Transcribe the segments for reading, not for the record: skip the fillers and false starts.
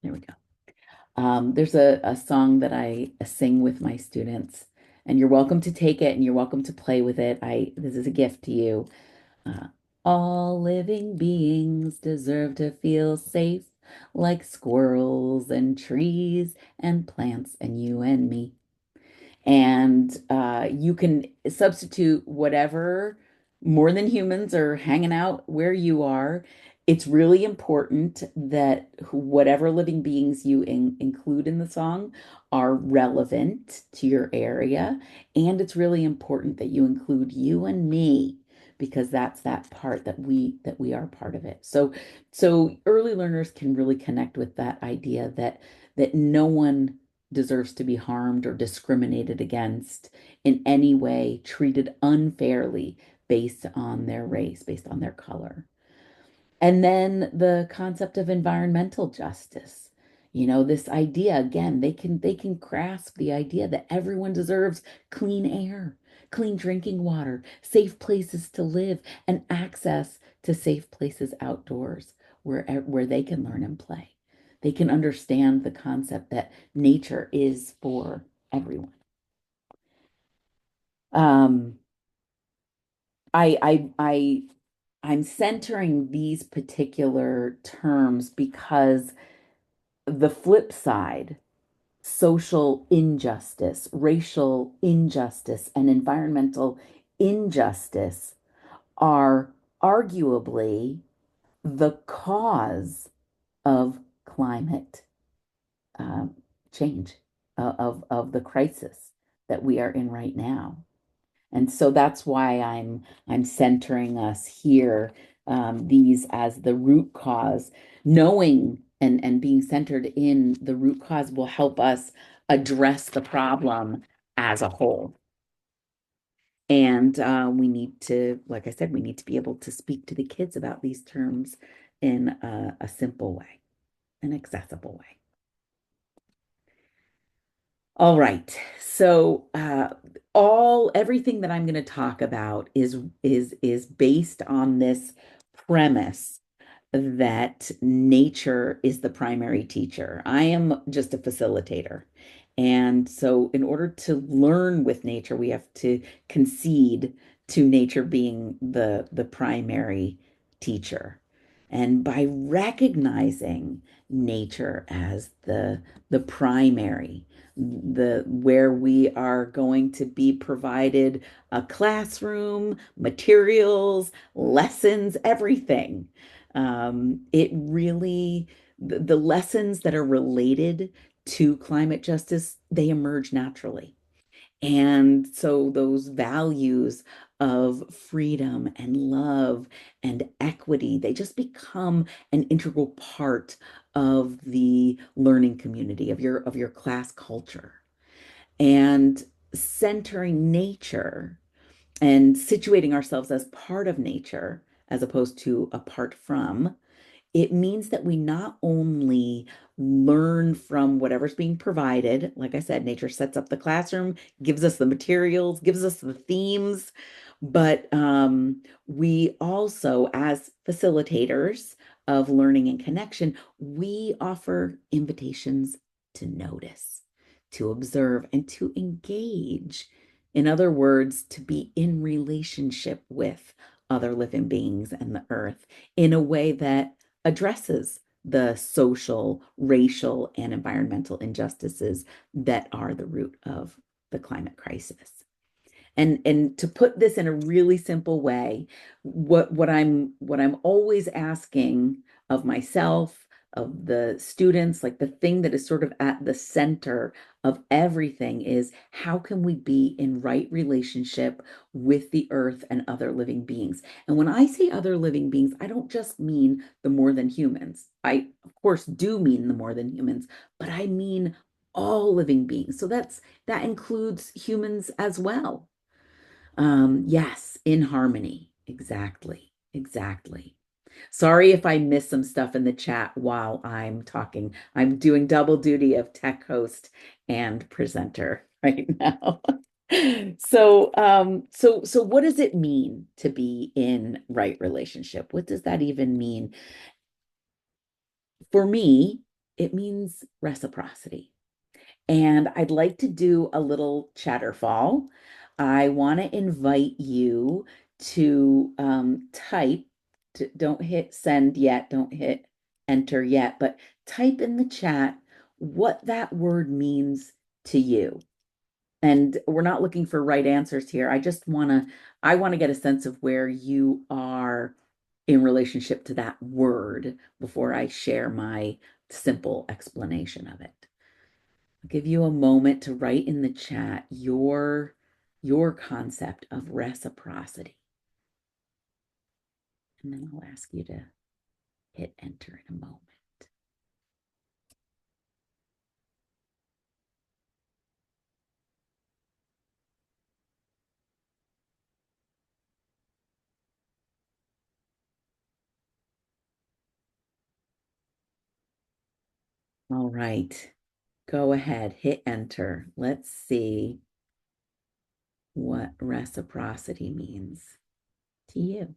There we go. There's a song that I sing with my students, and you're welcome to take it and you're welcome to play with it. This is a gift to you. Uh, all living beings deserve to feel safe, like squirrels and trees and plants and you and me. And you can substitute whatever more than humans are hanging out where you are. It's really important that whatever living beings you include in the song are relevant to your area. And it's really important that you include you and me because that's that part that we are part of it. So early learners can really connect with that idea that no one deserves to be harmed or discriminated against in any way, treated unfairly based on their race, based on their color. And then the concept of environmental justice. This idea again, they can grasp the idea that everyone deserves clean air, clean drinking water, safe places to live, and access to safe places outdoors where they can learn and play. They can understand the concept that nature is for everyone. Um, I I I I'm centering these particular terms because the flip side, social injustice, racial injustice, and environmental injustice are arguably the cause of climate um, change, of the crisis that we are in right now. And so that's why I'm centering us here, these as the root cause. Knowing and being centered in the root cause will help us address the problem as a whole. And we need to, like I said, we need to be able to speak to the kids about these terms in a simple way, an accessible way. All right. So all everything that I'm going to talk about is based on this premise that nature is the primary teacher. I am just a facilitator. And so in order to learn with nature, we have to concede to nature being the primary teacher. And by recognizing nature as the primary, the where we are going to be provided a classroom, materials, lessons, everything. It really, the lessons that are related to climate justice, they emerge naturally. And so those values of freedom and love and equity, they just become an integral part of the learning community, of your class culture. And centering nature and situating ourselves as part of nature as opposed to apart from, it means that we not only learn from whatever's being provided, like I said, nature sets up the classroom, gives us the materials, gives us the themes, but we also, as facilitators of learning and connection, we offer invitations to notice, to observe, and to engage. In other words, to be in relationship with other living beings and the earth in a way that addresses the social, racial, and environmental injustices that are the root of the climate crisis. And to put this in a really simple way, what I'm always asking of myself, of the students, like the thing that is sort of at the center of everything is how can we be in right relationship with the earth and other living beings? And when I say other living beings, I don't just mean the more than humans. I, of course, do mean the more than humans, but I mean all living beings. So that includes humans as well. Yes, in harmony. Exactly. Exactly. Sorry if I miss some stuff in the chat while I'm talking. I'm doing double duty of tech host and presenter right now. So what does it mean to be in right relationship? What does that even mean? For me, It means reciprocity. And I'd like to do a little chatterfall. I want to invite you to type, don't hit send yet, don't hit enter yet, but type in the chat what that word means to you. And we're not looking for right answers here. I want to get a sense of where you are in relationship to that word before I share my simple explanation of it. I'll give you a moment to write in the chat your concept of reciprocity. And then I'll ask you to hit enter in a moment. All right. Go ahead, hit enter. Let's see what reciprocity means to you.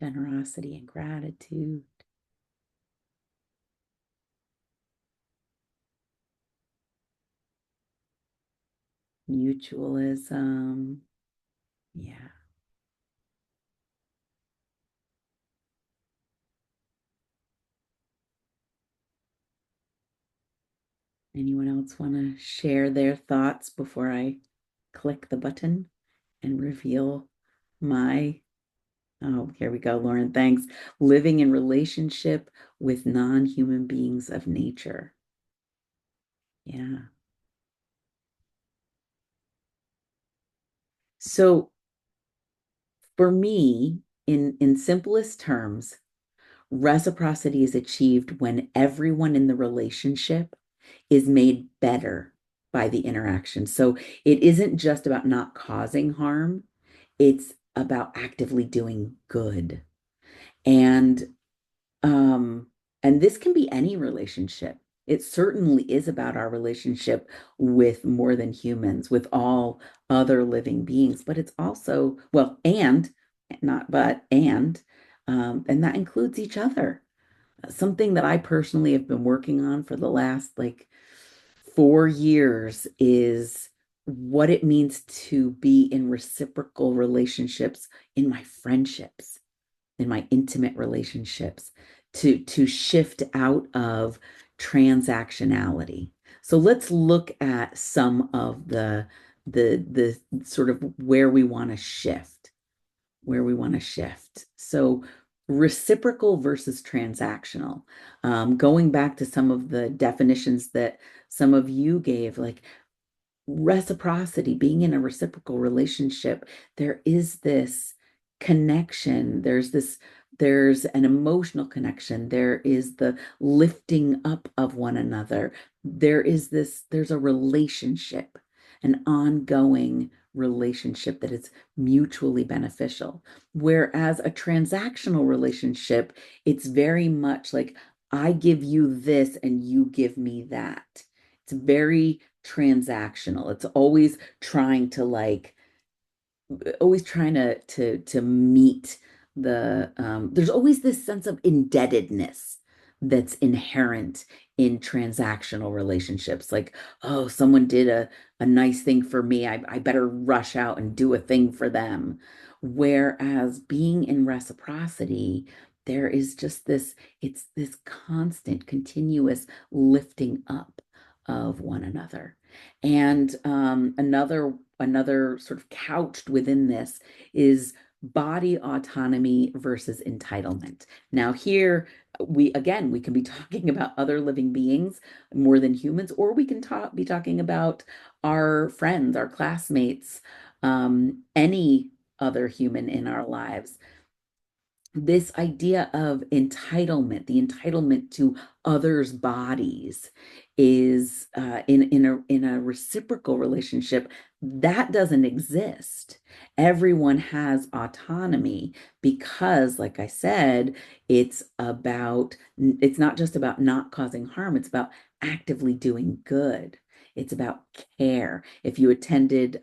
Generosity and gratitude, mutualism. Yeah. Anyone else want to share their thoughts before I click the button and reveal my Oh, here we go, Lauren. Thanks. Living in relationship with non-human beings of nature. Yeah. So for me, in simplest terms, reciprocity is achieved when everyone in the relationship is made better by the interaction. So it isn't just about not causing harm, it's about actively doing good. And Um, and this can be any relationship. It certainly is about our relationship with more than humans, with all other living beings, but it's also, well, and not but, and that includes each other. Something that I personally have been working on for the last like 4 years is what it means to be in reciprocal relationships in my friendships, in my intimate relationships, to shift out of transactionality. So let's look at some of the sort of where we want to shift. So reciprocal versus transactional. Going back to some of the definitions that some of you gave, like reciprocity, being in a reciprocal relationship, there is this connection. There's an emotional connection. There is the lifting up of one another. There's a relationship, an ongoing relationship that is mutually beneficial. Whereas a transactional relationship, it's very much like I give you this and you give me that. It's very transactional. It's always trying to meet there's always this sense of indebtedness that's inherent in transactional relationships. Like, oh, someone did a nice thing for me. I better rush out and do a thing for them. Whereas being in reciprocity, there is just it's this constant, continuous lifting up of one another. And another sort of couched within this is body autonomy versus entitlement. Now, here we can be talking about other living beings more than humans, or we can be talking about our friends, our classmates, any other human in our lives. This idea of entitlement, the entitlement to others' bodies, is in a reciprocal relationship that doesn't exist. Everyone has autonomy because, like I said, it's not just about not causing harm, it's about actively doing good. It's about care. If you attended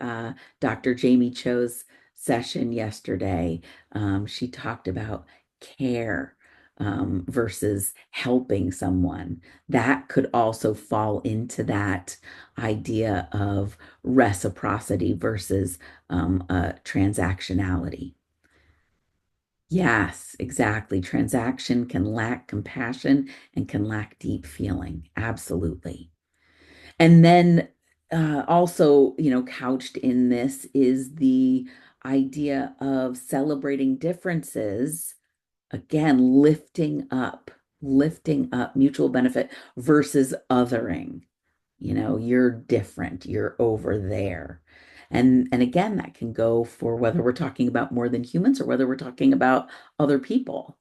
Dr. Jamie Cho's session yesterday, she talked about care versus helping someone. That could also fall into that idea of reciprocity versus transactionality. Yes, exactly. Transaction can lack compassion and can lack deep feeling. Absolutely. And then also, couched in this is the idea of celebrating differences, again, lifting up mutual benefit versus othering. You're different, you're over there. And again, that can go for whether we're talking about more than humans or whether we're talking about other people.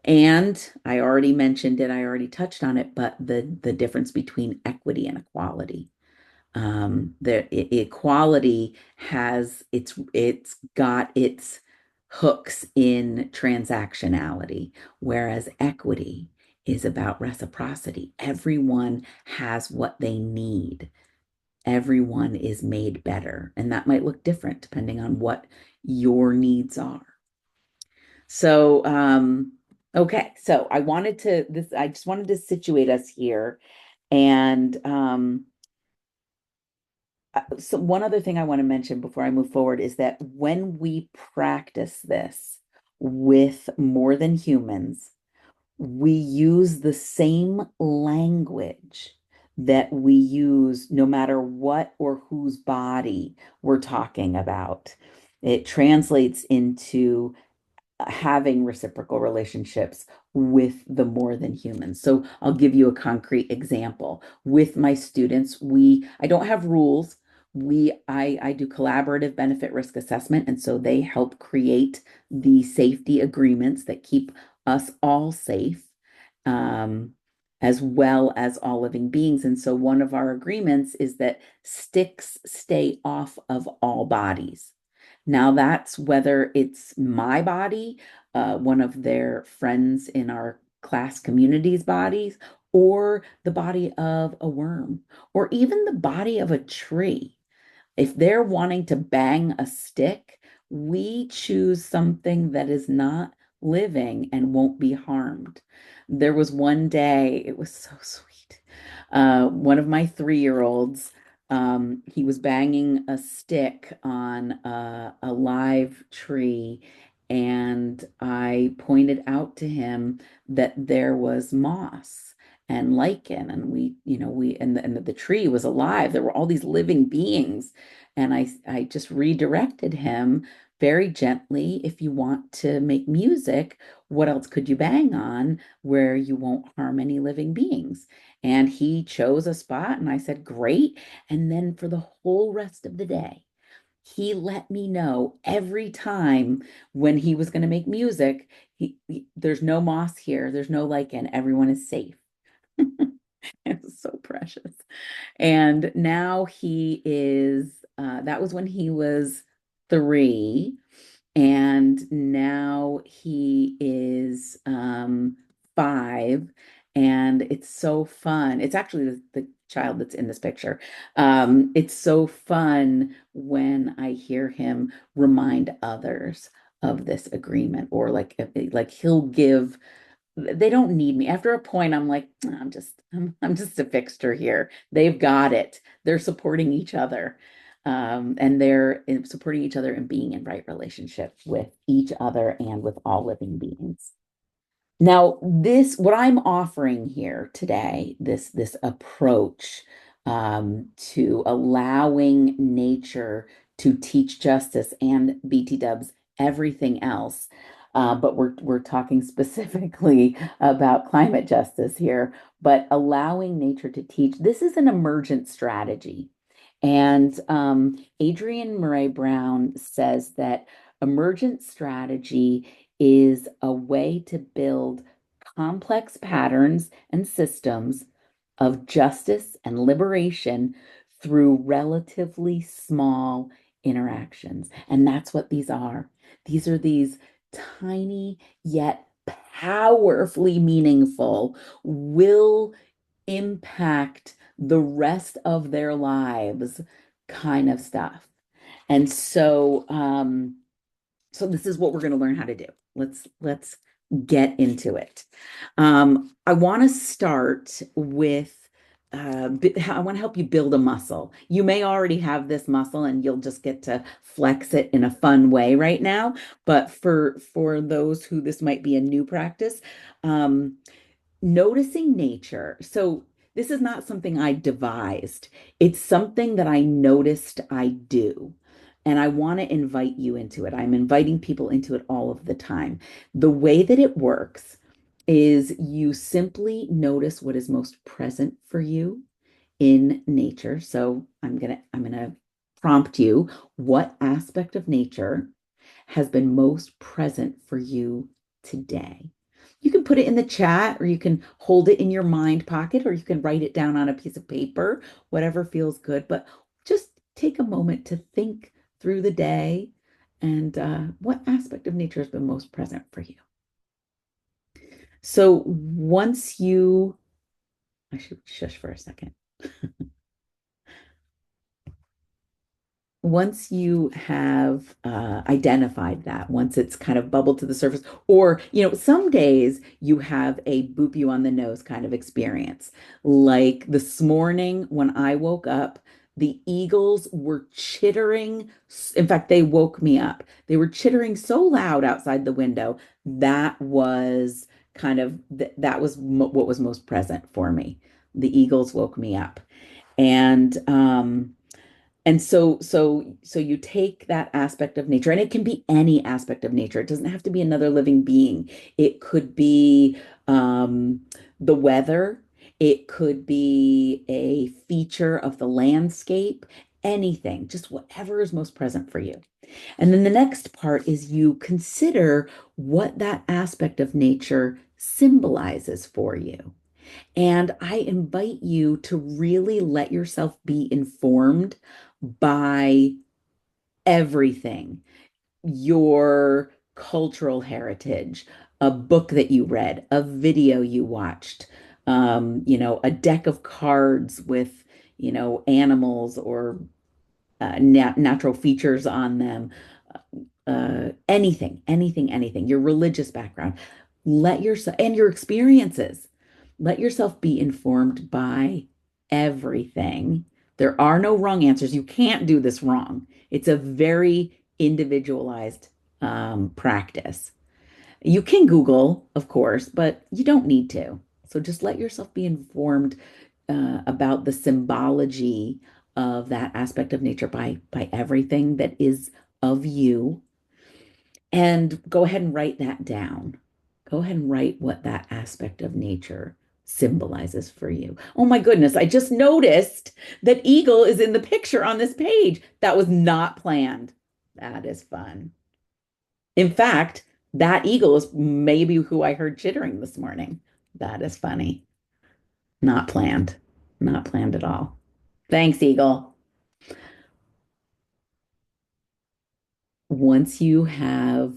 And I already mentioned it, I already touched on it, but the difference between equity and equality. Equality has it's got its hooks in transactionality, whereas equity is about reciprocity. Everyone has what they need. Everyone is made better, and that might look different depending on what your needs are. So, okay, so I just wanted to situate us here. And so one other thing I want to mention before I move forward is that when we practice this with more than humans, we use the same language that we use no matter what or whose body we're talking about. It translates into having reciprocal relationships with the more than humans. So I'll give you a concrete example. With my students, I don't have rules. I do collaborative benefit risk assessment, and so they help create the safety agreements that keep us all safe, um, as well as all living beings. And so one of our agreements is that sticks stay off of all bodies. Now, that's whether it's my body, one of their friends in our class community's bodies, or the body of a worm, or even the body of a tree. If they're wanting to bang a stick, we choose something that is not living and won't be harmed. There was one day, it was so sweet. One of my 3-year-olds, he was banging a stick on a live tree, and I pointed out to him that there was moss and lichen, and the tree was alive. There were all these living beings, and I just redirected him very gently. If you want to make music, what else could you bang on where you won't harm any living beings? And he chose a spot, and I said, great. And then for the whole rest of the day, he let me know every time when he was going to make music, there's no moss here, there's no lichen, everyone is safe. It was so precious. And now that was when he was 3. And now he is 5. And it's so fun. It's actually the child that's in this picture. It's so fun when I hear him remind others of this agreement, or like he'll give, they don't need me. After a point, I'm like, I'm just a fixture here. They've got it. They're supporting each other. And they're supporting each other and being in right relationship with each other and with all living beings. Now, what I'm offering here today, this approach to allowing nature to teach justice and BT dubs everything else, but we're talking specifically about climate justice here, but allowing nature to teach. This is an emergent strategy. And Adrienne Murray Brown says that emergent strategy is a way to build complex patterns and systems of justice and liberation through relatively small interactions. And that's what these are. These are these tiny yet powerfully meaningful, will impact the rest of their lives kind of stuff. And so, So this is what we're going to learn how to do. Let's get into it. I want to start with I want to help you build a muscle. You may already have this muscle and you'll just get to flex it in a fun way right now. But for those who this might be a new practice, um, noticing nature. So this is not something I devised. It's something that I noticed I do. And I want to invite you into it. I'm inviting people into it all of the time. The way that it works is you simply notice what is most present for you in nature. So I'm gonna prompt you, what aspect of nature has been most present for you today? You can put it in the chat, or you can hold it in your mind pocket, or you can write it down on a piece of paper, whatever feels good. But just take a moment to think through the day and what aspect of nature has been most present for you. So once you, I should shush for a second. Once you have identified that, once it's kind of bubbled to the surface, or, some days you have a boop you on the nose kind of experience. Like this morning when I woke up, the eagles were chittering. In fact, they woke me up. They were chittering so loud outside the window. That was kind of, that was what was most present for me. The eagles woke me up. And, so you take that aspect of nature, and it can be any aspect of nature. It doesn't have to be another living being. It could be the weather. It could be a feature of the landscape, anything, just whatever is most present for you. And then the next part is you consider what that aspect of nature symbolizes for you. And I invite you to really let yourself be informed by everything, your cultural heritage, a book that you read, a video you watched, a deck of cards with, animals or natural features on them, anything, your religious background. Let yourself and your experiences, let yourself be informed by everything. There are no wrong answers. You can't do this wrong. It's a very individualized practice. You can Google, of course, but you don't need to. So just let yourself be informed about the symbology of that aspect of nature by everything that is of you, and go ahead and write that down. Go ahead and write what that aspect of nature symbolizes for you. Oh my goodness, I just noticed that eagle is in the picture on this page. That was not planned. That is fun. In fact, that eagle is maybe who I heard chittering this morning. That is funny. Not planned. Not planned at all. Thanks, Eagle. Once you have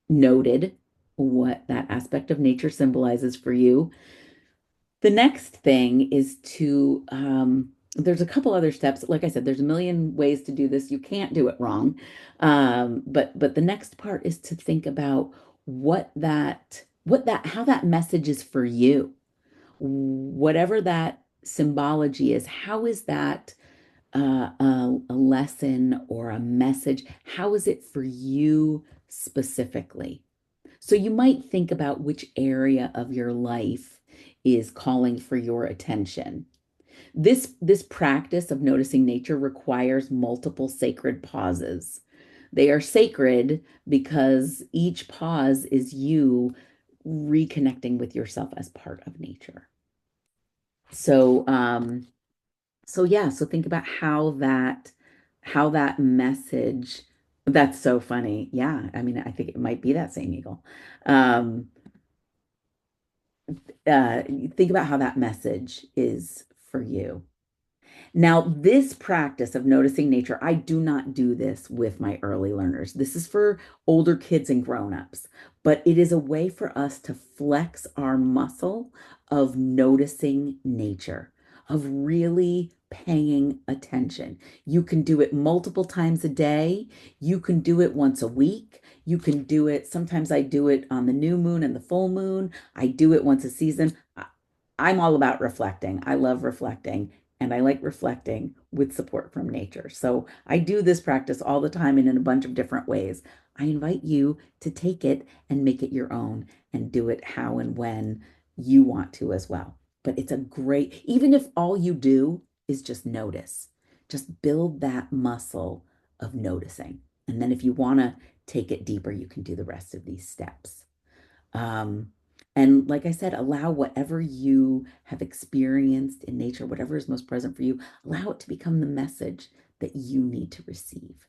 noted what that aspect of nature symbolizes for you, the next thing is to, there's a couple other steps. Like I said, there's a million ways to do this. You can't do it wrong. But the next part is to think about how that message is for you. Whatever that symbology is, how is that a lesson or a message? How is it for you specifically? So you might think about which area of your life is calling for your attention. This practice of noticing nature requires multiple sacred pauses. They are sacred because each pause is you reconnecting with yourself as part of nature. So yeah, so think about how that message, that's so funny. Yeah, I mean, I think it might be that same eagle. Um, think about how that message is for you. Now, this practice of noticing nature, I do not do this with my early learners. This is for older kids and grown-ups, but it is a way for us to flex our muscle of noticing nature, of really paying attention. You can do it multiple times a day. You can do it once a week. You can do it. Sometimes I do it on the new moon and the full moon. I do it once a season. I'm all about reflecting. I love reflecting and I like reflecting with support from nature. So I do this practice all the time and in a bunch of different ways. I invite you to take it and make it your own and do it how and when you want to as well. But it's a great, even if all you do is just notice, just build that muscle of noticing. And then if you want to take it deeper, you can do the rest of these steps. Um, and like I said, allow whatever you have experienced in nature, whatever is most present for you, allow it to become the message that you need to receive.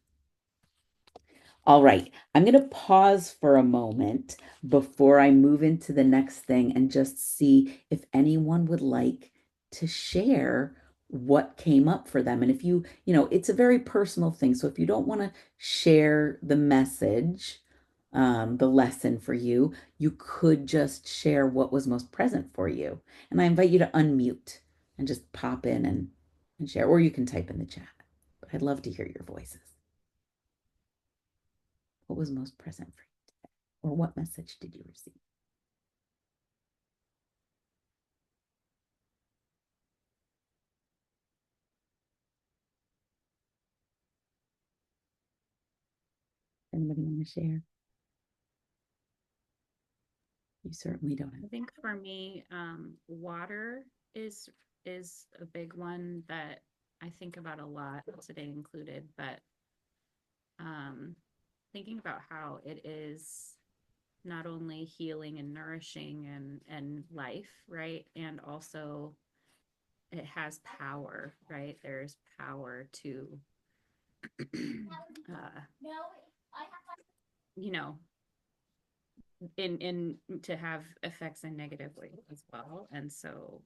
All right, I'm going to pause for a moment before I move into the next thing and just see if anyone would like to share what came up for them. And if it's a very personal thing. So if you don't want to share the message, the lesson for you, you could just share what was most present for you. And I invite you to unmute and just pop in and share, or you can type in the chat. But I'd love to hear your voices. What was most present for you today? Or what message did you receive? Anybody want to share? You certainly don't I have. think for me, water is is a big one that I think about a lot, today included, but um, thinking about how it is not only healing and nourishing and life, right? And also it has power, right? There's power to uh, you know, in to have effects in negative ways as well. And so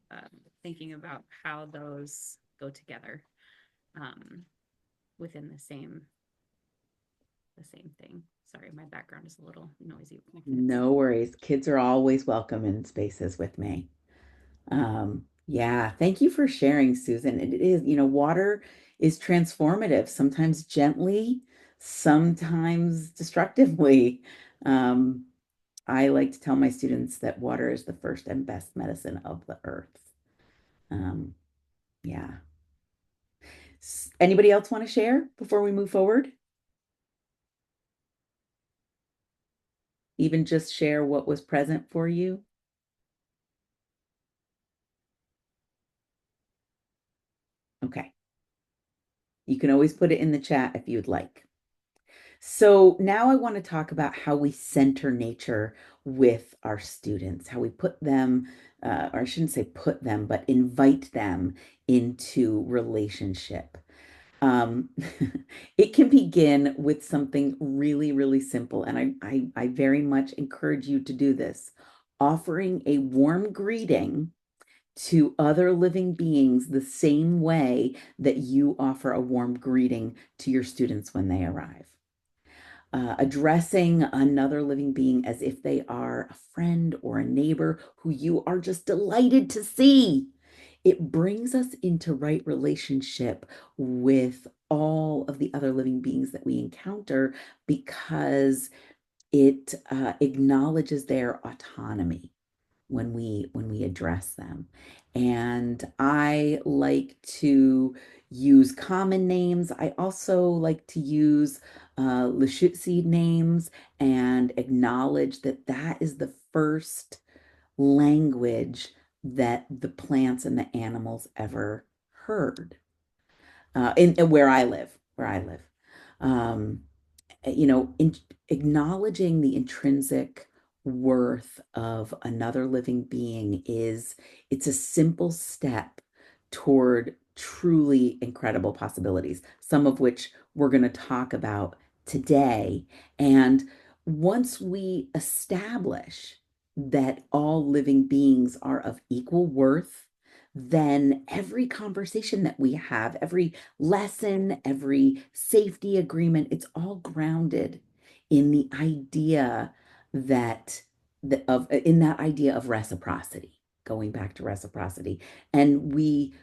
thinking about how those go together um, within the same thing. Sorry, my background is a little noisy with my kids. No worries. Kids are always welcome in spaces with me. Yeah, thank you for sharing, Susan. It is, water is transformative, sometimes gently, sometimes destructively. Um, I like to tell my students that water is the first and best medicine of the earth. Um, yeah. Anybody else want to share before we move forward? Even just share what was present for you? Okay. You can always put it in the chat if you'd like. So now I want to talk about how we center nature with our students, how we put them, or I shouldn't say put them, but invite them into relationship. Um, it can begin with something really, really simple, and I very much encourage you to do this. Offering a warm greeting to other living beings the same way that you offer a warm greeting to your students when they arrive. Addressing another living being as if they are a friend or a neighbor who you are just delighted to see. It brings us into right relationship with all of the other living beings that we encounter because it acknowledges their autonomy when we address them. And I like to use common names. I also like to use Lashutsi names and acknowledge that that is the first language that the plants and the animals ever heard in where I live. Um, in acknowledging the intrinsic worth of another living being it's a simple step toward truly incredible possibilities, some of which we're going to talk about today. And once we establish that all living beings are of equal worth, then every conversation that we have, every lesson, every safety agreement, it's all grounded in the idea that in that idea of reciprocity. going back to reciprocity. And we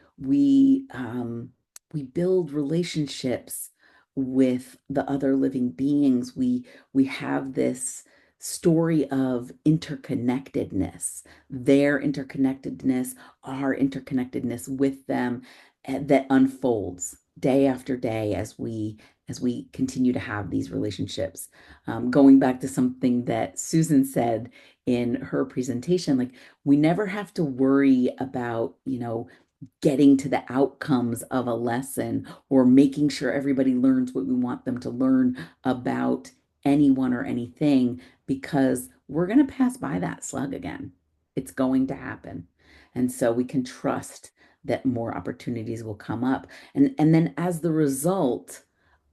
build relationships with the other living beings. We have this story of interconnectedness, their interconnectedness, our interconnectedness with them, that unfolds day after day as we continue to have these relationships. Going back to something that Susan said in her presentation, like we never have to worry about, getting to the outcomes of a lesson or making sure everybody learns what we want them to learn about anyone or anything, because we're going to pass by that slug again. It's going to happen. And so we can trust that more opportunities will come up. And then as the result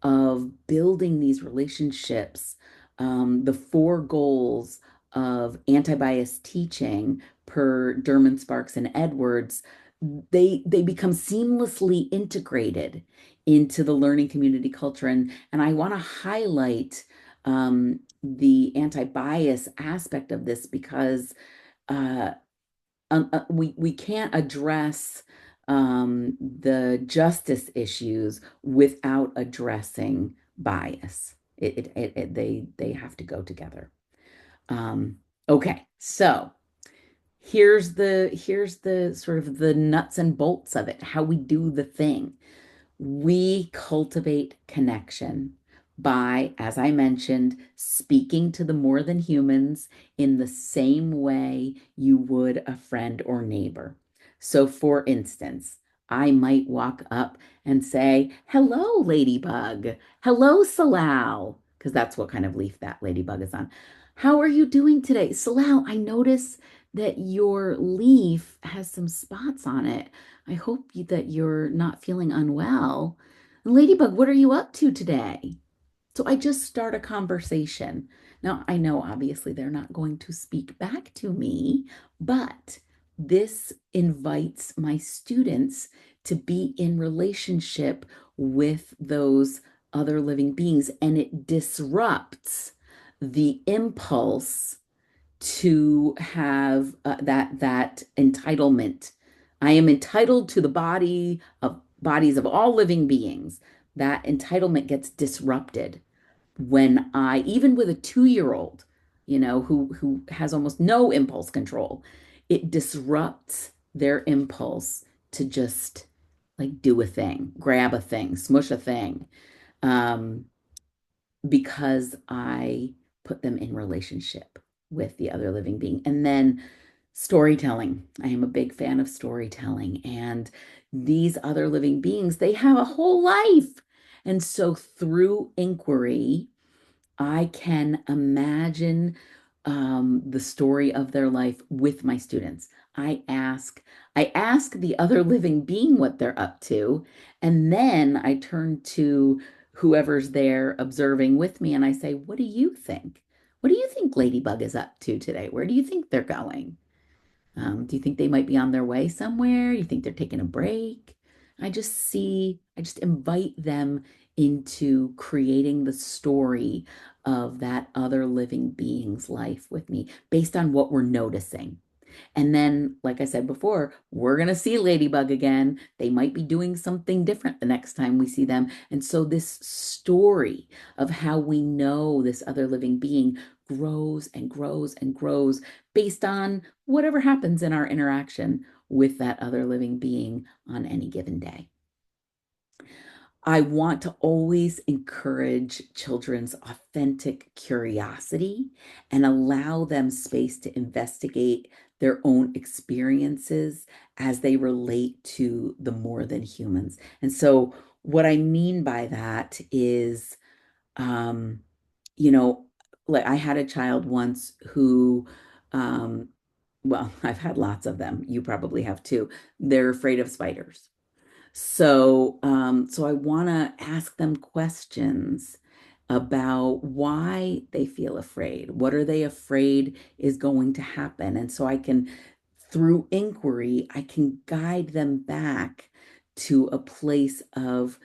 of building these relationships, the four goals of anti-bias teaching per Derman, Sparks, and Edwards, they become seamlessly integrated into the learning community culture. And I want to highlight the anti-bias aspect of this because uh, we can't address the justice issues without addressing bias. They have to go together. Okay, so here's the sort of the nuts and bolts of it, how we do the thing. We cultivate connection by, as I mentioned, speaking to the more than humans in the same way you would a friend or neighbor. So, for instance, I might walk up and say, "Hello, ladybug. Hello, Salal," because that's what kind of leaf that ladybug is on. "How are you doing today? Salal, I notice that your leaf has some spots on it. I hope that you're not feeling unwell. Ladybug, what are you up to today?" So I just start a conversation. Now, I know obviously they're not going to speak back to me, but this invites my students to be in relationship with those other living beings, and it disrupts the impulse to have that entitlement. I am entitled to the bodies of all living beings. That entitlement gets disrupted when I, even with a 2-year old, who has almost no impulse control, it disrupts their impulse to just like do a thing, grab a thing, smush a thing. Um, because I put them in relationship with the other living being. And then storytelling. I am a big fan of storytelling. And these other living beings, they have a whole life. And so through inquiry, I can imagine the story of their life with my students. I ask the other living being what they're up to, and then I turn to whoever's there observing with me and I say, "What do you think? What do you think Ladybug is up to today? Where do you think they're going? Do you think they might be on their way somewhere? You think they're taking a break?" I just invite them into creating the story of that other living being's life with me based on what we're noticing. And then, like I said before, we're going to see Ladybug again. They might be doing something different the next time we see them. And so, this story of how we know this other living being grows and grows and grows based on whatever happens in our interaction with that other living being on any given day. I want to always encourage children's authentic curiosity and allow them space to investigate their own experiences as they relate to the more than humans. And so, what I mean by that is, um, you know, like I had a child once who, well, I've had lots of them. You probably have too. They're afraid of spiders. So I want to ask them questions about why they feel afraid. What are they afraid is going to happen? And so I can, through inquiry, I can guide them back to a place of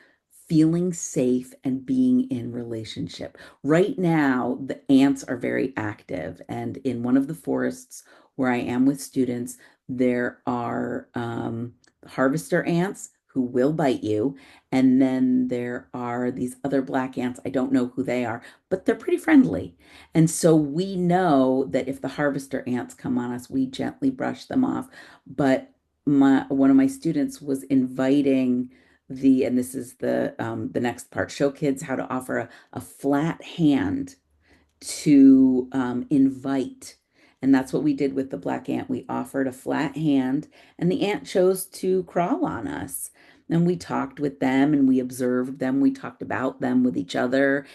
feeling safe and being in relationship. Right now, the ants are very active. And in one of the forests where I am with students, There are harvester ants who will bite you. And then there are these other black ants. I don't know who they are, but they're pretty friendly. And so we know that if the harvester ants come on us, we gently brush them off. But one of my students was inviting and this is the next part, show kids how to offer a flat hand to invite. And that's what we did with the black ant. We offered a flat hand, and the ant chose to crawl on us. And we talked with them and we observed them. We talked about them with each other.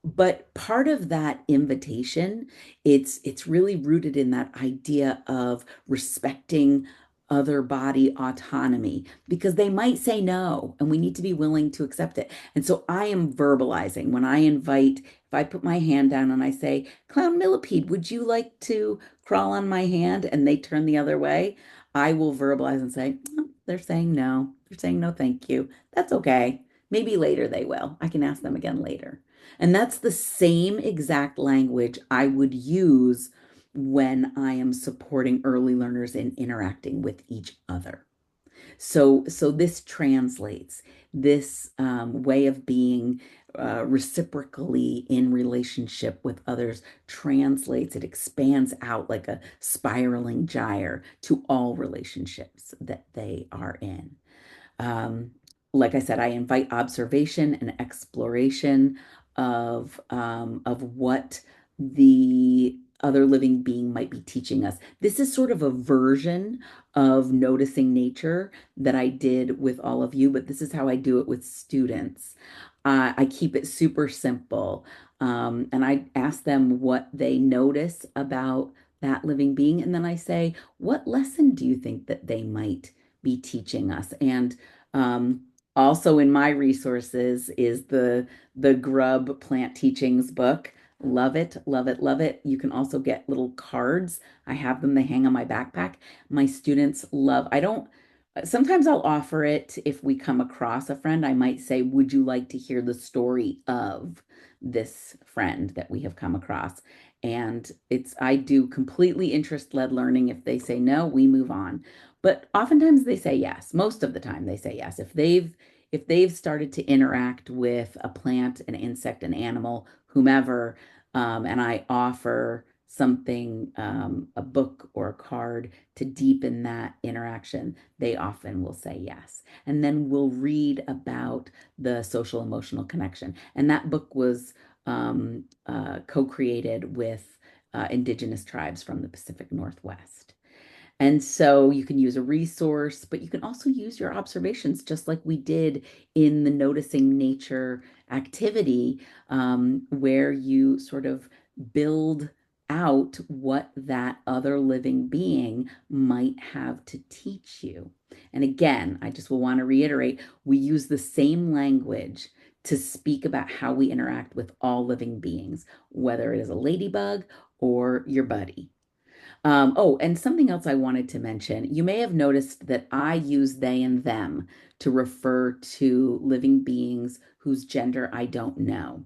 But part of that invitation, it's really rooted in that idea of respecting other body autonomy because they might say no, and we need to be willing to accept it. And so I am verbalizing when I invite, if I put my hand down and I say, Clown Millipede, would you like to crawl on my hand? And they turn the other way, I will verbalize and say, "Oh, they're saying no. They're saying no, thank you. That's okay. Maybe later they will. I can ask them again later." And that's the same exact language I would use when I am supporting early learners in interacting with each other. So this translates this way of being reciprocally in relationship with others translates, it expands out like a spiraling gyre to all relationships that they are in. Um, like I said, I invite observation and exploration of what the other living being might be teaching us. This is sort of a version of noticing nature that I did with all of you, but this is how I do it with students. I keep it super simple. And I ask them what they notice about that living being. And then I say, what lesson do you think that they might be teaching us? And um, also in my resources is the Grub Plant Teachings book. Love it, love it, love it. You can also get little cards. I have them, they hang on my backpack. My students love, I don't, sometimes I'll offer it if we come across a friend. I might say, would you like to hear the story of this friend that we have come across? And I do completely interest-led learning. If they say no, we move on. But oftentimes they say yes. Most of the time they say yes. If they've started to interact with a plant, an insect, an animal, whomever, and I offer something, a book or a card to deepen that interaction, they often will say yes. And then we'll read about the social emotional connection. And that book was co-created with indigenous tribes from the Pacific Northwest. And so you can use a resource, but you can also use your observations, just like we did in the noticing nature activity, where you sort of build out what that other living being might have to teach you. And again, I just will want to reiterate, we use the same language to speak about how we interact with all living beings, whether it is a ladybug or your buddy. Oh, and something else I wanted to mention. You may have noticed that I use they and them to refer to living beings whose gender I don't know.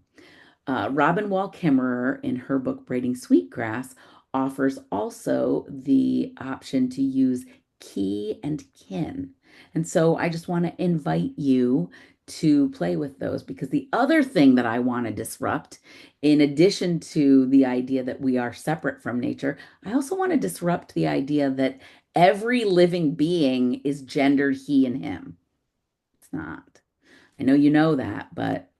Robin Wall Kimmerer, in her book Braiding Sweetgrass, offers also the option to use key and kin. And so I just want to invite you to play with those because the other thing that I want to disrupt, in addition to the idea that we are separate from nature, I also want to disrupt the idea that every living being is gendered he and him. It's not. I know you know that, but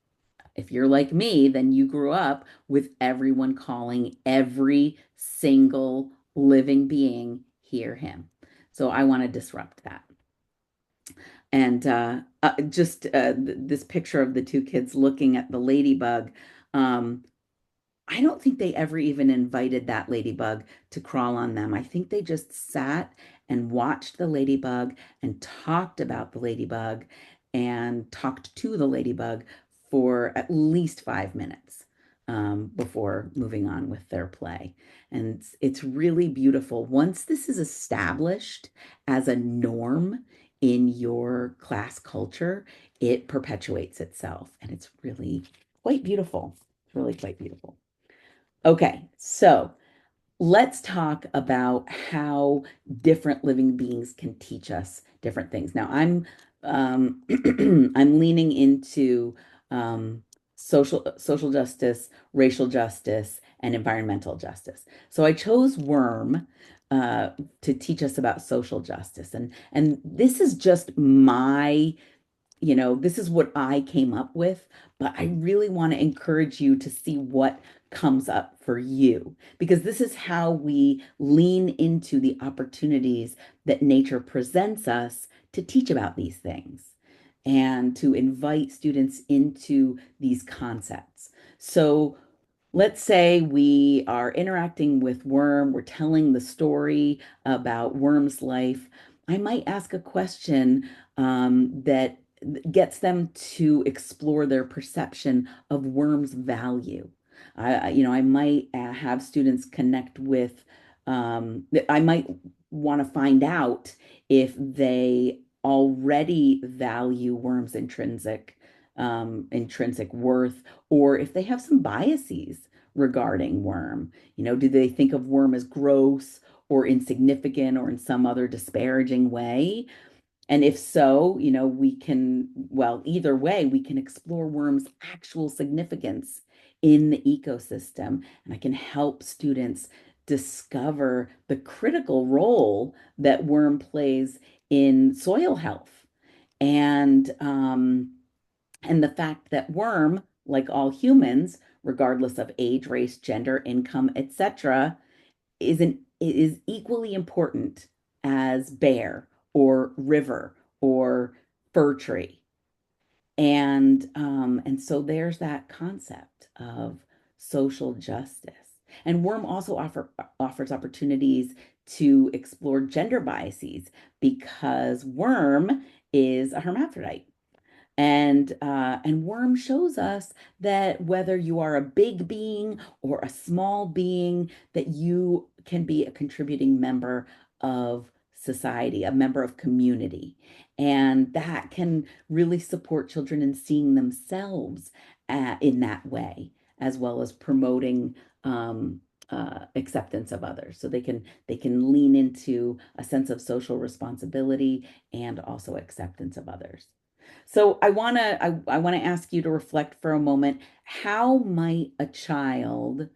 if you're like me, then you grew up with everyone calling every single living being he or him. So I want to disrupt that. And just this picture of the two kids looking at the ladybug. Um, I don't think they ever even invited that ladybug to crawl on them. I think they just sat and watched the ladybug and talked about the ladybug and talked to the ladybug for at least 5 minutes before moving on with their play. And it's really beautiful. Once this is established as a norm in your class culture, it perpetuates itself and it's really quite beautiful. It's really quite beautiful. Okay, so let's talk about how different living beings can teach us different things. Now, I'm leaning into social justice, racial justice, and environmental justice. So I chose worm to teach us about social justice, and this is just my this is what I came up with, but I really want to encourage you to see what comes up for you because this is how we lean into the opportunities that nature presents us to teach about these things and to invite students into these concepts. So, let's say we are interacting with Worm, we're telling the story about Worm's life. I might ask a question that gets them to explore their perception of Worm's value. I might have students connect with, I might want to find out if they already value Worm's intrinsic worth or if they have some biases regarding worm. Do they think of worm as gross or insignificant or in some other disparaging way? And if so, either way, we can explore worm's actual significance in the ecosystem. And I can help students discover the critical role that worm plays in soil health. And and the fact that worm, like all humans, regardless of age, race, gender, income, etc., is equally important as bear or river or fir tree. And so there's that concept of social justice. And worm also offers opportunities to explore gender biases because worm is a hermaphrodite. And worm shows us that whether you are a big being or a small being, that you can be a contributing member of society, a member of community. And that can really support children in seeing themselves in that way, as well as promoting acceptance of others. So they can lean into a sense of social responsibility and also acceptance of others. So I want to ask you to reflect for a moment. How might a child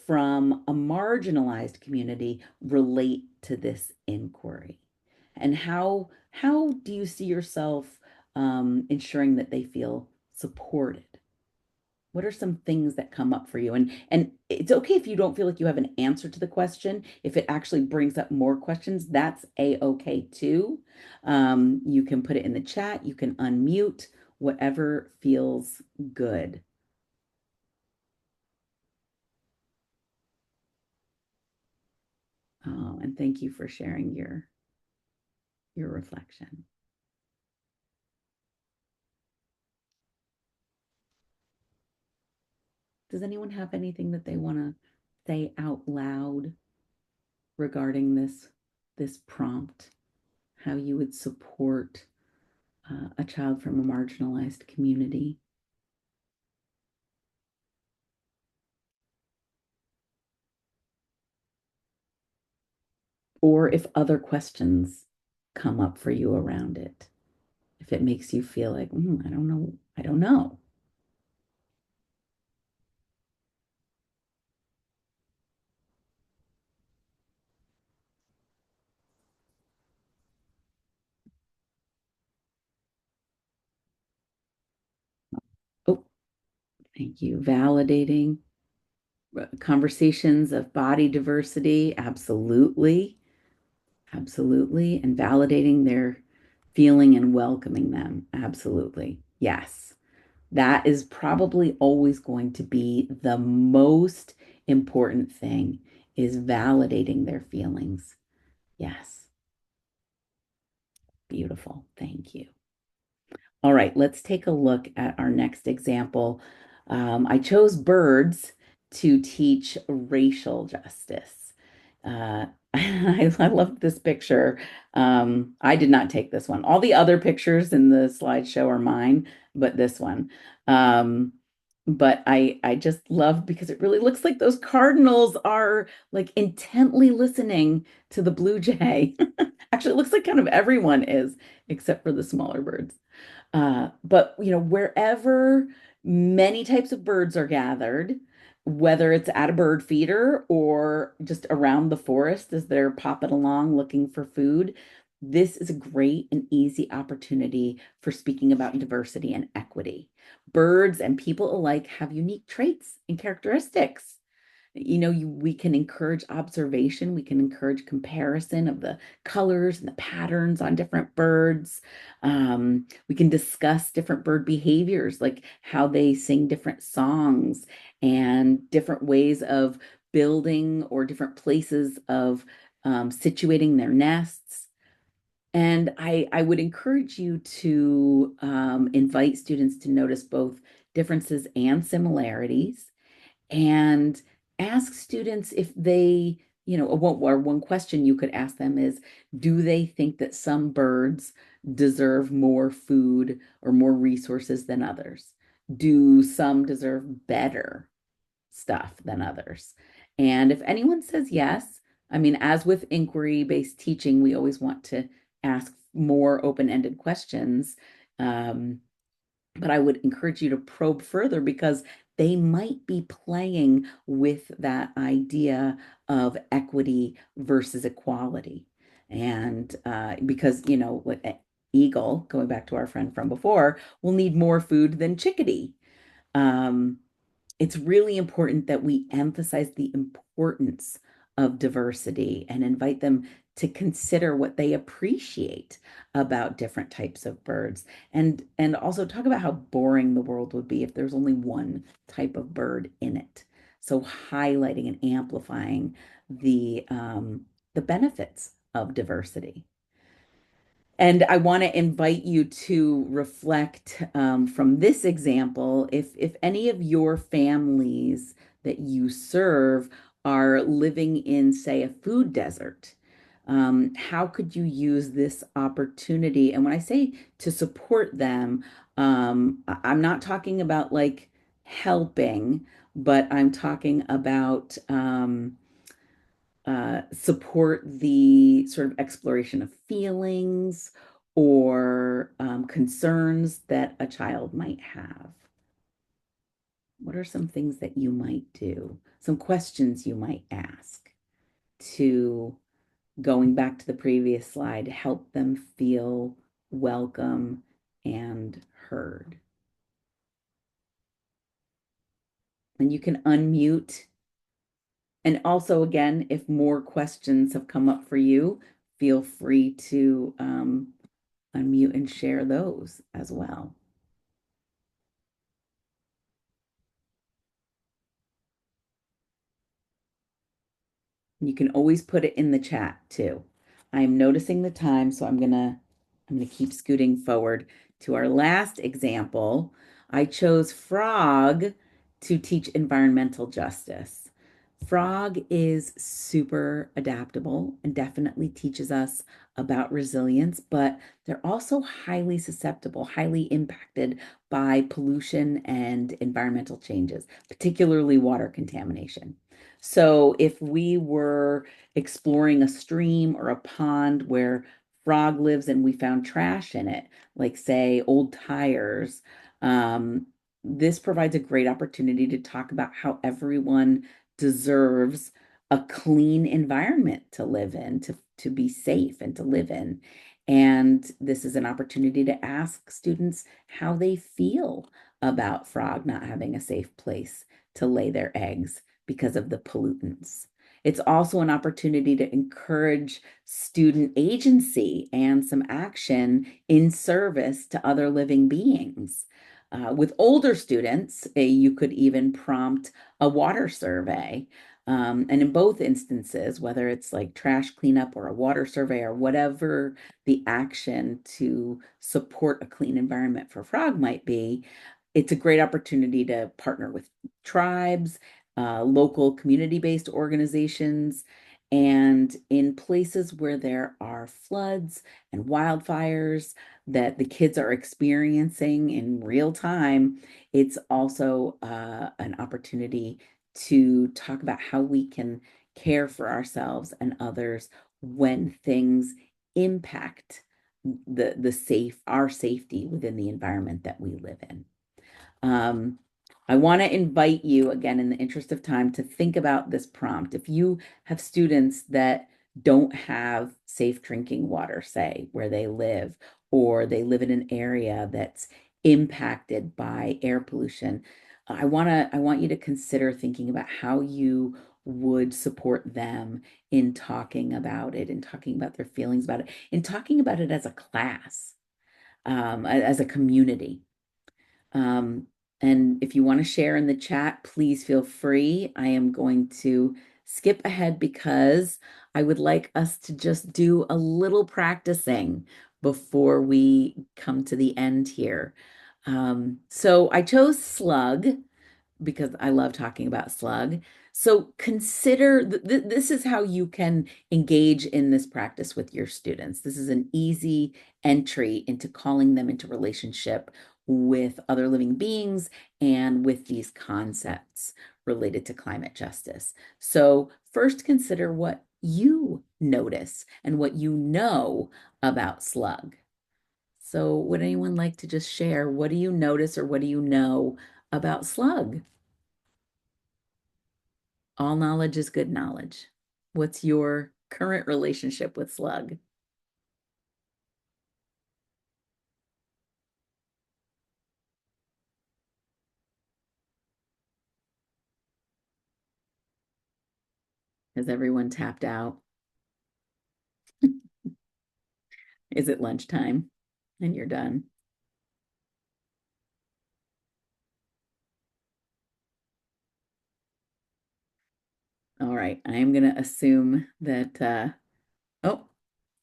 from a marginalized community relate to this inquiry? And how do you see yourself ensuring that they feel supported? What are some things that come up for you? And it's okay if you don't feel like you have an answer to the question. If it actually brings up more questions, that's a-okay too. You can put it in the chat, you can unmute, whatever feels good. Oh, and thank you for sharing your reflection. Does anyone have anything that they want to say out loud regarding this prompt? How you would support a child from a marginalized community? Or if other questions come up for you around it, if it makes you feel like, I don't know, I don't know. Oh, thank you. Validating conversations of body diversity, absolutely, absolutely, and validating their feeling and welcoming them, absolutely. Yes. That is probably always going to be the most important thing is validating their feelings. Yes. Beautiful. Thank you. All right, let's take a look at our next example. I chose birds to teach racial justice. I love this picture. I did not take this one. All the other pictures in the slideshow are mine, but this one. Um, but I just love because it really looks like those cardinals are like intently listening to the blue jay. Actually, it looks like kind of everyone is, except for the smaller birds. But wherever many types of birds are gathered, whether it's at a bird feeder or just around the forest as they're popping along looking for food, this is a great and easy opportunity for speaking about diversity and equity. Birds and people alike have unique traits and characteristics. We can encourage observation, we can encourage comparison of the colors and the patterns on different birds. We can discuss different bird behaviors, like how they sing different songs and different ways of building or different places of situating their nests. And I would encourage you to invite students to notice both differences and similarities and ask students if they, or one question you could ask them is, do they think that some birds deserve more food or more resources than others? Do some deserve better stuff than others? And if anyone says yes, I mean, as with inquiry-based teaching, we always want to ask more open-ended questions. Um, but I would encourage you to probe further because they might be playing with that idea of equity versus equality. And because, what eagle, going back to our friend from before, will need more food than chickadee. Um, it's really important that we emphasize the importance of diversity and invite them to consider what they appreciate about different types of birds and also talk about how boring the world would be if there's only one type of bird in it. So highlighting and amplifying the benefits of diversity. And I want to invite you to reflect from this example, if any of your families that you serve are living in, say, a food desert, how could you use this opportunity? And when I say to support them, I'm not talking about like helping, but I'm talking about support the sort of exploration of feelings or concerns that a child might have. What are some things that you might do? Some questions you might ask to, going back to the previous slide, help them feel welcome and heard. And you can unmute. And also, again, if more questions have come up for you, feel free to unmute and share those as well. You can always put it in the chat too. I'm noticing the time, so I'm gonna keep scooting forward to our last example. I chose frog to teach environmental justice. Frog is super adaptable and definitely teaches us about resilience, but they're also highly susceptible, highly impacted by pollution and environmental changes, particularly water contamination. So if we were exploring a stream or a pond where frog lives and we found trash in it, like say old tires, um, this provides a great opportunity to talk about how everyone deserves a clean environment to live in, to be safe and to live in. And this is an opportunity to ask students how they feel about frog not having a safe place to lay their eggs because of the pollutants. It's also an opportunity to encourage student agency and some action in service to other living beings. With older students, you could even prompt a water survey. And in both instances, whether it's like trash cleanup or a water survey or whatever the action to support a clean environment for frog might be, it's a great opportunity to partner with tribes, local community-based organizations, and in places where there are floods and wildfires, that the kids are experiencing in real time, it's also an opportunity to talk about how we can care for ourselves and others when things impact the safe our safety within the environment that we live in. Um, I want to invite you again, in the interest of time, to think about this prompt. If you have students that don't have safe drinking water, say, where they live, or they live in an area that's impacted by air pollution, I want you to consider thinking about how you would support them in talking about it, in talking about their feelings about it, in talking about it as a class, as a community. Um, and if you want to share in the chat, please feel free. I am going to skip ahead because I would like us to just do a little practicing before we come to the end here. So I chose slug because I love talking about slug. So consider this is how you can engage in this practice with your students. This is an easy entry into calling them into relationship with other living beings and with these concepts related to climate justice. So first consider what you notice and what you know about slug. So would anyone like to just share, what do you notice or what do you know about slug? All knowledge is good knowledge. What's your current relationship with slug? Has everyone tapped out? Is it lunchtime and you're done? All right, I am going to assume that, oh,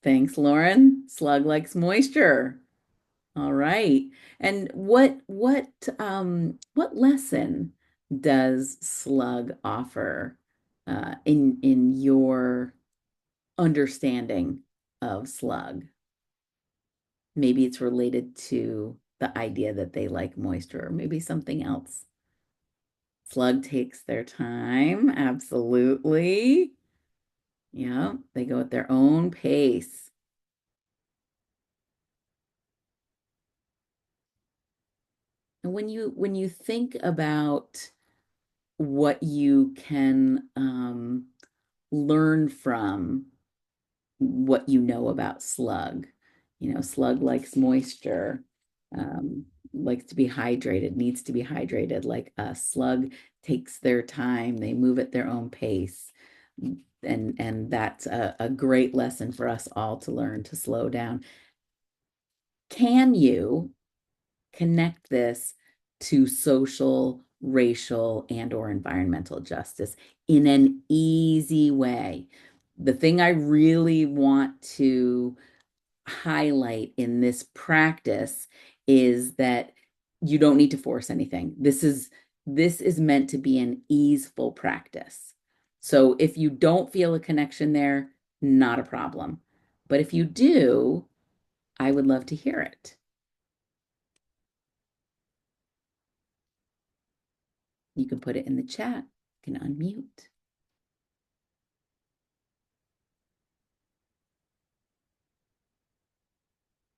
thanks, Lauren. Slug likes moisture. All right. And what lesson does slug offer in your understanding of slug? Maybe it's related to the idea that they like moisture, or maybe something else. Slug takes their time. Absolutely. Yeah, they go at their own pace. And when you think about what you can learn from what you know about slug. You know, slug likes moisture, likes to be hydrated, needs to be hydrated like us. Slug takes their time, they move at their own pace. And that's a great lesson for us all to learn to slow down. Can you connect this to social, racial, and or environmental justice in an easy way? The thing I really want to highlight in this practice is that you don't need to force anything. This is meant to be an easeful practice. So if you don't feel a connection there, not a problem. But if you do, I would love to hear it. You can put it in the chat. You can unmute.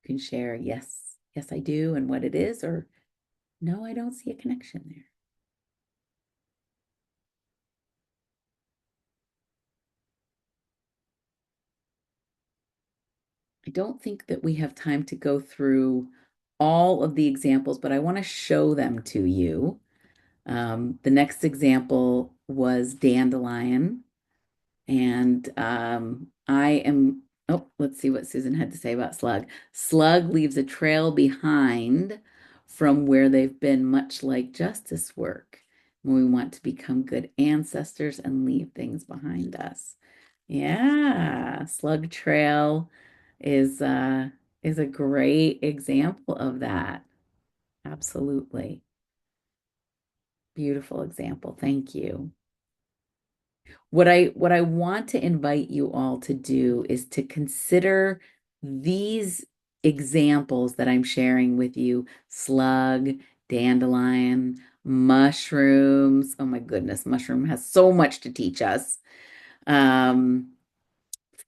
You can share, yes, yes, I do, and what it is, or no, I don't see a connection there. I don't think that we have time to go through all of the examples, but I want to show them to you. The next example was dandelion. And I am, oh, let's see what Susan had to say about slug. Slug leaves a trail behind from where they've been, much like justice work. We want to become good ancestors and leave things behind us. Yeah, slug trail is uh is a great example of that. Absolutely. Beautiful example. Thank you. What I want to invite you all to do is to consider these examples that I'm sharing with you: slug, dandelion, mushrooms. Oh my goodness, mushroom has so much to teach us. Um,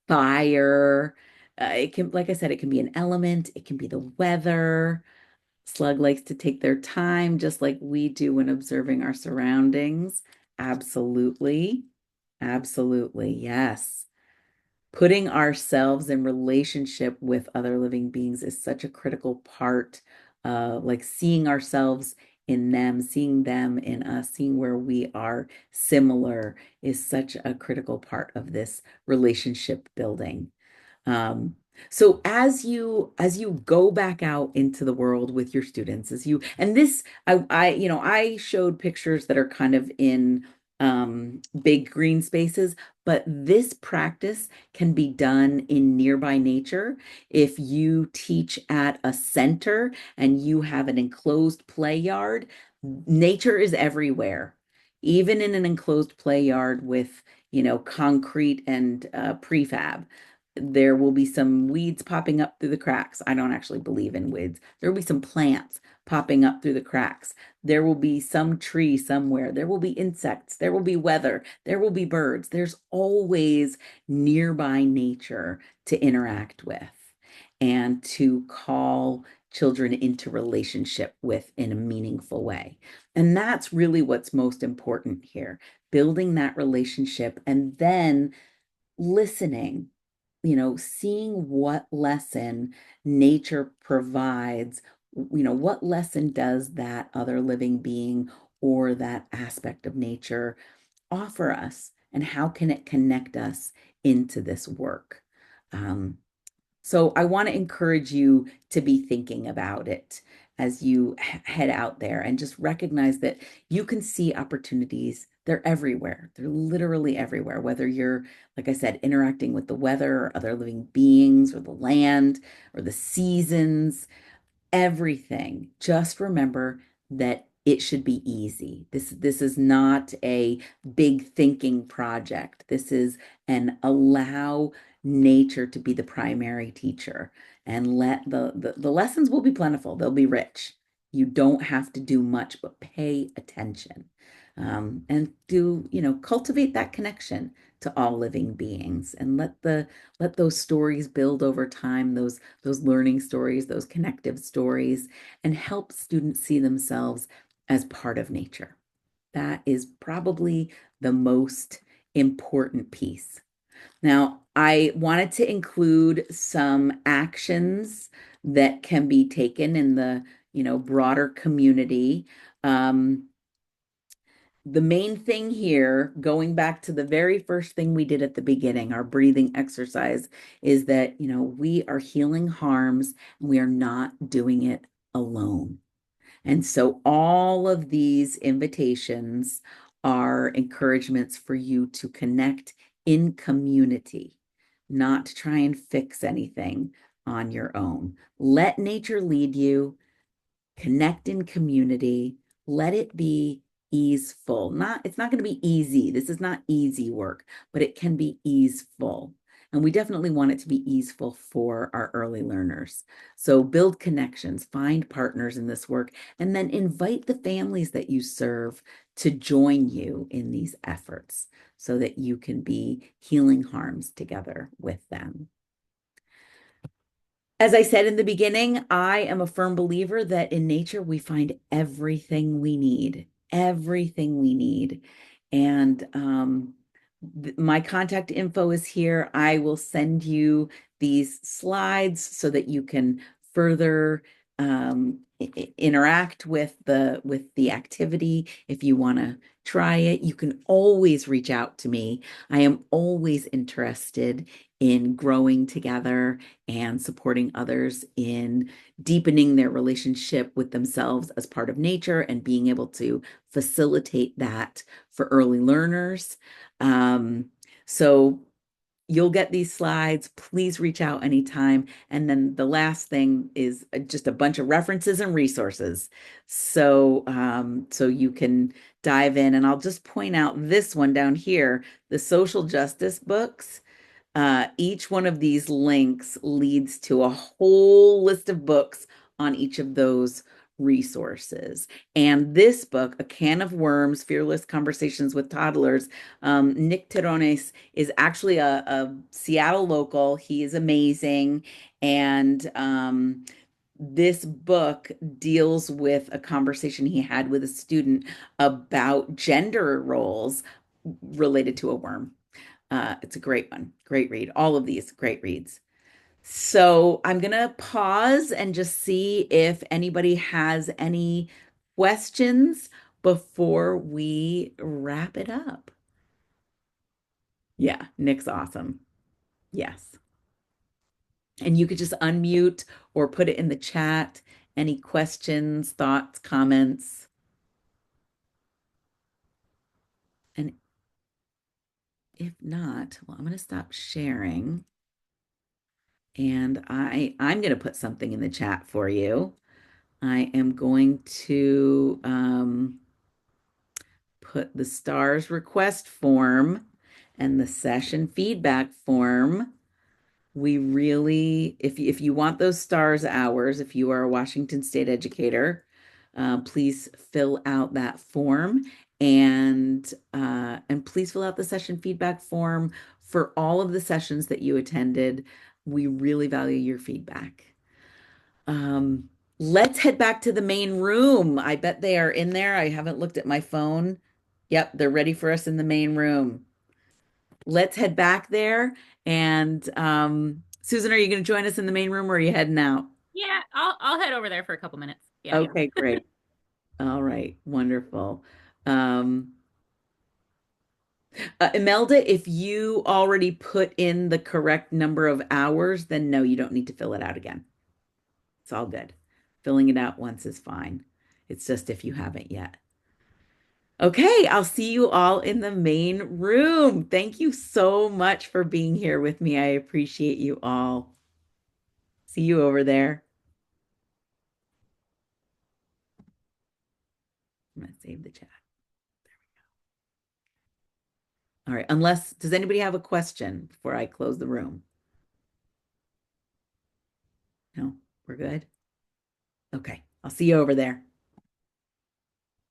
Fire. It can, like I said, it can be an element, it can be the weather. Slug likes to take their time, just like we do when observing our surroundings. Absolutely. Absolutely. Yes. Putting ourselves in relationship with other living beings is such a critical part, like seeing ourselves in them, seeing them in us, seeing where we are similar is such a critical part of this relationship building. Um, so as you go back out into the world with your students, as you and this I showed pictures that are kind of in big green spaces, but this practice can be done in nearby nature. If you teach at a center and you have an enclosed play yard, nature is everywhere. Even in an enclosed play yard with, concrete and prefab, there will be some weeds popping up through the cracks. I don't actually believe in weeds. There will be some plants popping up through the cracks. There will be some tree somewhere. There will be insects. There will be weather. There will be birds. There's always nearby nature to interact with and to call children into relationship with in a meaningful way. And that's really what's most important here, building that relationship and then listening, seeing what lesson nature provides, what lesson does that other living being or that aspect of nature offer us, and how can it connect us into this work? Um, so I want to encourage you to be thinking about it as you head out there and just recognize that you can see opportunities. They're everywhere. They're literally everywhere, whether you're, like I said, interacting with the weather or other living beings or the land or the seasons, everything. Just remember that it should be easy. This is not a big thinking project. This is an allow nature to be the primary teacher and let the lessons will be plentiful. They'll be rich. You don't have to do much but pay attention. And cultivate that connection to all living beings and let those stories build over time, those learning stories, those connective stories, and help students see themselves as part of nature. That is probably the most important piece. Now, I wanted to include some actions that can be taken in the, broader community. Um, the main thing here, going back to the very first thing we did at the beginning, our breathing exercise, is that, we are healing harms and we are not doing it alone. And so all of these invitations are encouragements for you to connect in community, not to try and fix anything on your own. Let nature lead you, connect in community, let it be easeful. It's not going to be easy. This is not easy work, but it can be easeful. And we definitely want it to be easeful for our early learners. So build connections, find partners in this work, and then invite the families that you serve to join you in these efforts so that you can be healing harms together with them. As I said in the beginning, I am a firm believer that in nature we find everything we need, everything we need. And my contact info is here. I will send you these slides so that you can further interact with the activity. If you want to try it, you can always reach out to me. I am always interested in growing together and supporting others in deepening their relationship with themselves as part of nature and being able to facilitate that for early learners. So you'll get these slides. Please reach out anytime. And then the last thing is just a bunch of references and resources. So you can dive in. And I'll just point out this one down here, the social justice books. Each one of these links leads to a whole list of books on each of those resources. And this book, A Can of Worms, Fearless Conversations with Toddlers, Nick Terrones is actually a Seattle local. He is amazing. And this book deals with a conversation he had with a student about gender roles related to a worm. It's a great one. Great read. All of these great reads. So I'm going to pause and just see if anybody has any questions before we wrap it up. Yeah, Nick's awesome. Yes. And you could just unmute or put it in the chat. Any questions, thoughts, comments? And if not, well, I'm going to stop sharing and I'm going to put something in the chat for you. I am going to put the stars request form and the session feedback form. We really, if you want those stars hours, if you are a Washington State educator, please fill out that form and please fill out the session feedback form for all of the sessions that you attended. We really value your feedback. Let's head back to the main room. I bet they are in there. I haven't looked at my phone. Yep, they're ready for us in the main room. Let's head back there. And Susan, are you going to join us in the main room or are you heading out? Yeah, I'll head over there for a couple minutes. Yeah. Okay, great. All right, wonderful. Um, Imelda, if you already put in the correct number of hours, then no, you don't need to fill it out again. It's all good. Filling it out once is fine. It's just if you haven't yet. Okay, I'll see you all in the main room. Thank you so much for being here with me. I appreciate you all. See you over there. I'm going to save the chat. All right, does anybody have a question before I close the room? No, we're good. Okay, I'll see you over there.